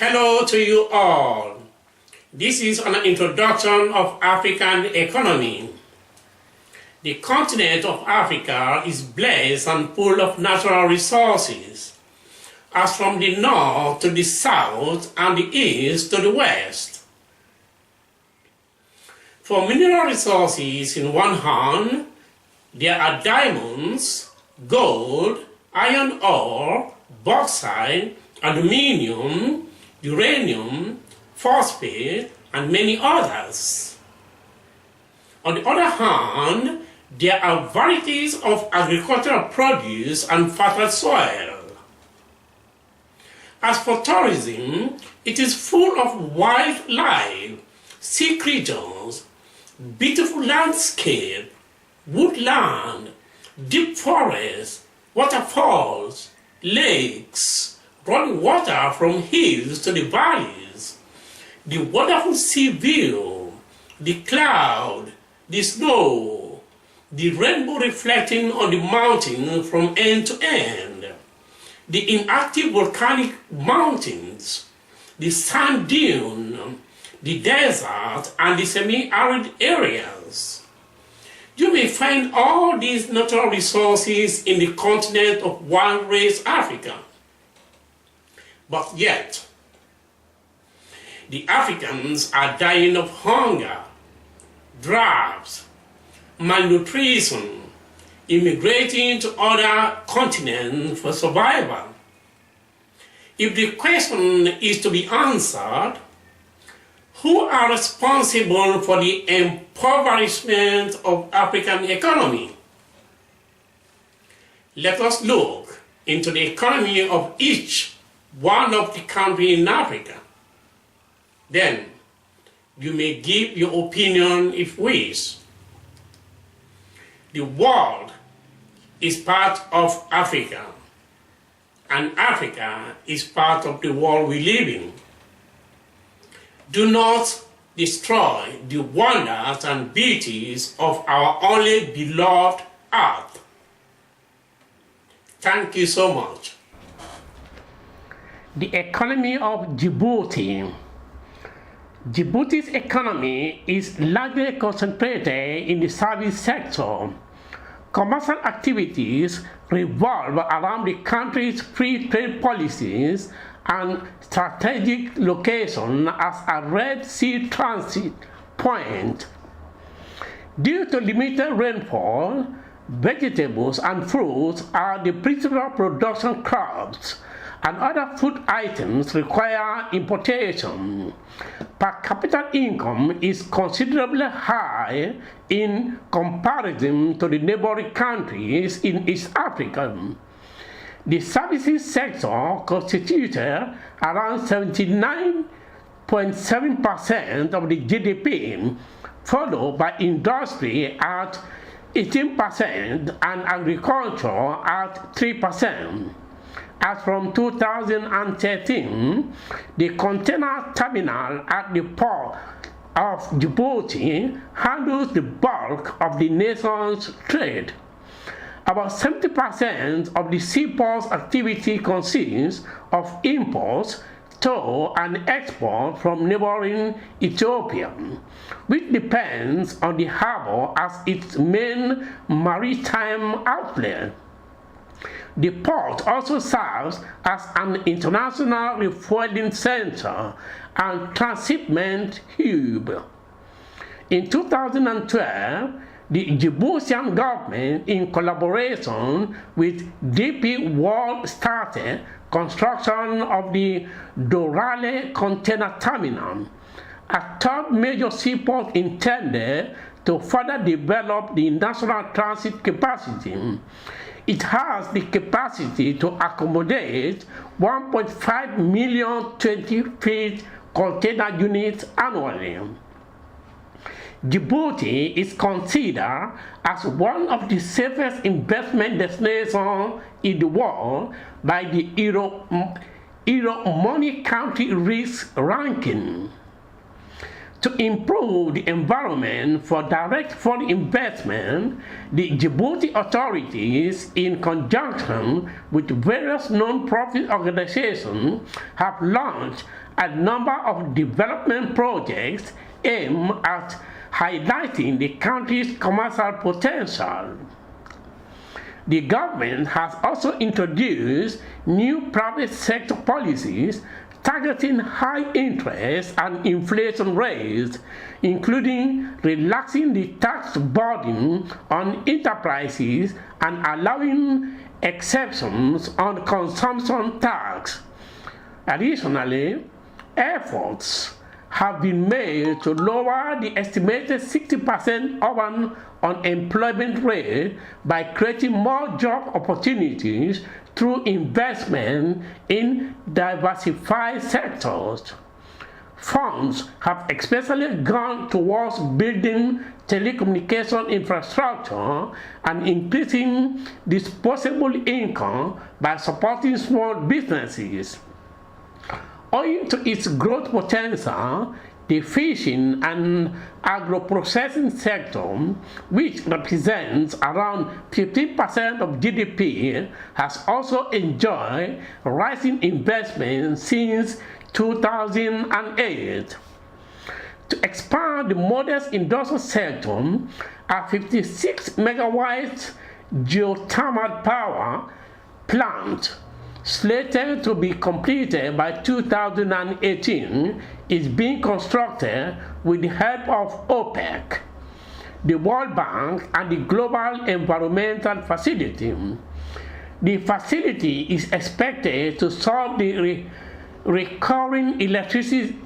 Hello to you all. This is an introduction of African economy. The continent of Africa is blessed and full of natural resources, as from the north to the south and the east to the west. For mineral resources in one hand, there are diamonds, gold, iron ore, bauxite, aluminium, uranium, phosphate, and many others. On the other hand, there are varieties of agricultural produce and fertile soil. As for tourism, it is full of wildlife, sea creatures, beautiful landscape, woodland, deep forests, waterfalls, lakes, running water from hills to the valleys, the wonderful sea view, the cloud, the snow, the rainbow reflecting on the mountain from end to end, the inactive volcanic mountains, the sand dune, the desert, and the semi-arid areas. You may find all these natural resources in the continent of one race Africa. But yet, the Africans are dying of hunger, drought, malnutrition, immigrating to other continents for survival. If the question is to be answered, who are responsible for the impoverishment of African economy? Let us look into the economy of each one of the countries in Africa. Then you may give your opinion if wish. The world is part of Africa, and Africa is part of the world we live in. Do not destroy the wonders and beauties of our only beloved earth. Thank you so much. The economy of Djibouti. Djibouti's economy is largely concentrated in the service sector. Commercial activities revolve around the country's free trade policies and strategic location as a Red Sea transit point. Due to limited rainfall, vegetables and fruits are the principal production crops, and other food items require importation. Per capita income is considerably high in comparison to the neighboring countries in East Africa. The services sector constituted around 79.7% of the GDP, followed by industry at 18% and agriculture at 3%. As from 2013, the container terminal at the Port of Djibouti handles the bulk of the nation's trade. About 70% of the seaport's activity consists of imports, tow and export from neighbouring Ethiopia, which depends on the harbour as its main maritime outlet. The port also serves as an international refuelling center and transhipment hub. In 2012, the Djiboutian government, in collaboration with DP World, started construction of the Doraleh Container Terminal, a third major seaport intended to further develop the national transit capacity. It has the capacity to accommodate 1.5 million 20-feet container units annually. Djibouti is considered as one of the safest investment destinations in the world by the Euro Money Country Risk Ranking. To improve the environment for direct foreign investment, the Djibouti authorities, in conjunction with various non-profit organizations, have launched a number of development projects aimed at highlighting the country's commercial potential. The government has also introduced new private sector policies targeting high interest and inflation rates, including relaxing the tax burden on enterprises and allowing exceptions on consumption tax. Additionally, efforts have been made to lower the estimated 60% urban unemployment rate by creating more job opportunities through investment in diversified sectors. Funds have especially gone towards building telecommunication infrastructure and increasing disposable income by supporting small businesses. Owing to its growth potential, the fishing and agro-processing sector, which represents around 15% of GDP, has also enjoyed rising investment since 2008. To expand the modest industrial sector, a 56 megawatt geothermal power plant slated to be completed by 2018 is being constructed with the help of OPEC, the World Bank, and the Global Environmental Facility. The facility is expected to solve the recurring electricity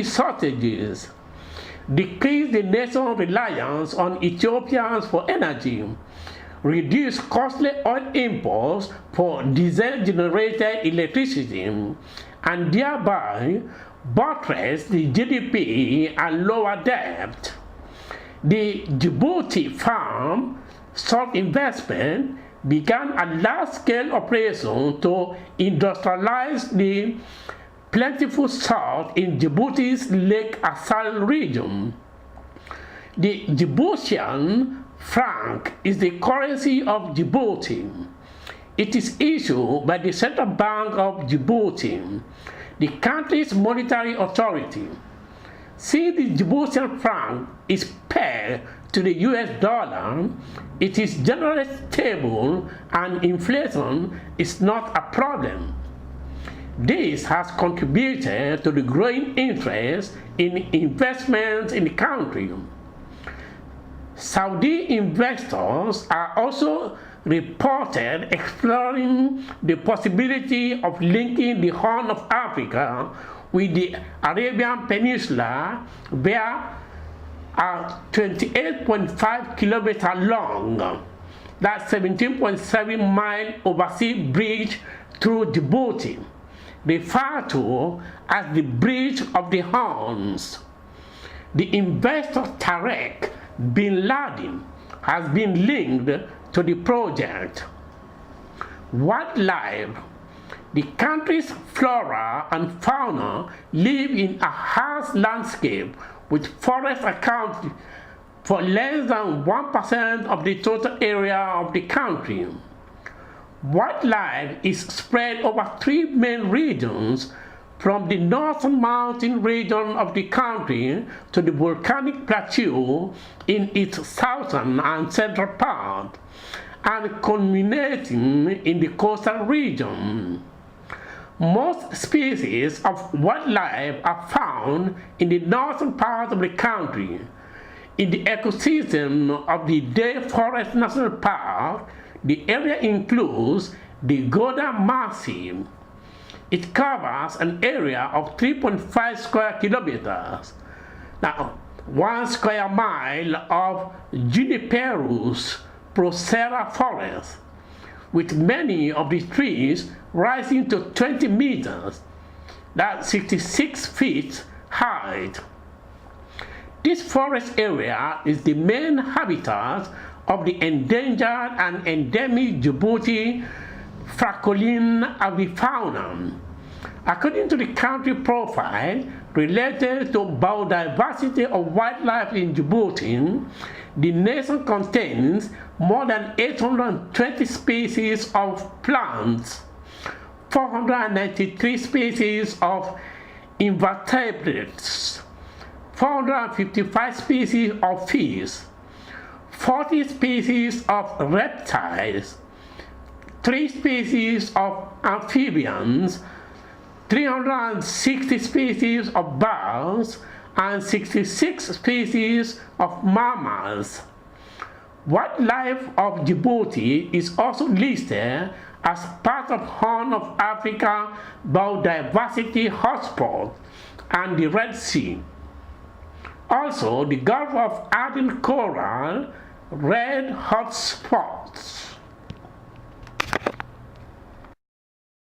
shortages, decrease the nation's reliance on Ethiopians for energy, reduce costly oil imports for diesel-generated electricity, and thereby buttress the GDP and lower debt. The Djibouti farm salt investment began a large-scale operation to industrialize the plentiful salt in Djibouti's Lake Assal region. The Djiboutian franc is the currency of Djibouti. It is issued by the Central Bank of Djibouti, the country's monetary authority. Since the Djiboutian franc is pegged to the US dollar, it is generally stable and inflation is not a problem. This has contributed to the growing interest in investments in the country. Saudi investors are also reported exploring the possibility of linking the Horn of Africa with the Arabian Peninsula via a 28.5 kilometer long, that's 17.7 mile overseas bridge through Djibouti, referred to as the Bridge of the Horns. The investor Tarek Bin Laden has been linked to the project. Wildlife. The country's flora and fauna live in a harsh landscape with forests accounting for less than 1% of the total area of the country. Wildlife is spread over three main regions, from the northern mountain region of the country to the volcanic plateau in its southern and central part, and culminating in the coastal region. Most species of wildlife are found in the northern part of the country. In the ecosystem of the Day Forest National Park, the area includes the Goda Massif. It covers an area of 3.5 square kilometers. Now, 1 square mile of Juniperus procera forest, with many of the trees rising to 20 meters, that's 66 feet height. This forest area is the main habitat of the endangered and endemic Djibouti Fracoline avifauna. According to the country profile related to biodiversity of wildlife in Djibouti, the nation contains more than 820 species of plants, 493 species of invertebrates, 455 species of fish, 40 species of reptiles, 3 species of amphibians, 360 species of birds, and 66 species of mammals. Wildlife of Djibouti is also listed as part of Horn of Africa biodiversity hotspot and the Red Sea. Also, the Gulf of Aden Coral red hotspots.